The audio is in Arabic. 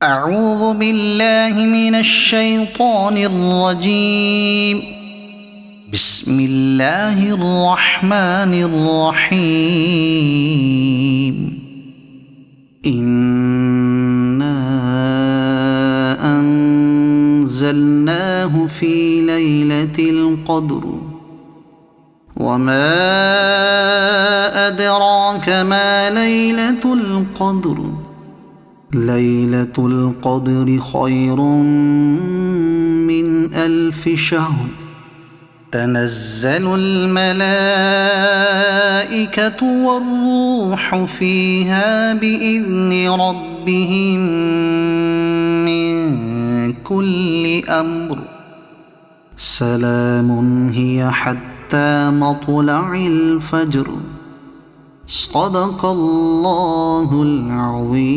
أعوذ بالله من الشيطان الرجيم. بسم الله الرحمن الرحيم. إنا أنزلناه في ليلة القدر وما أدراك ما ليلة القدر. ليلة القدر خير من 1000 شهر. تنزل الملائكة والروح فيها بإذن ربهم من كل أمر. سلام هي حتى مطلع الفجر. صدق الله العظيم.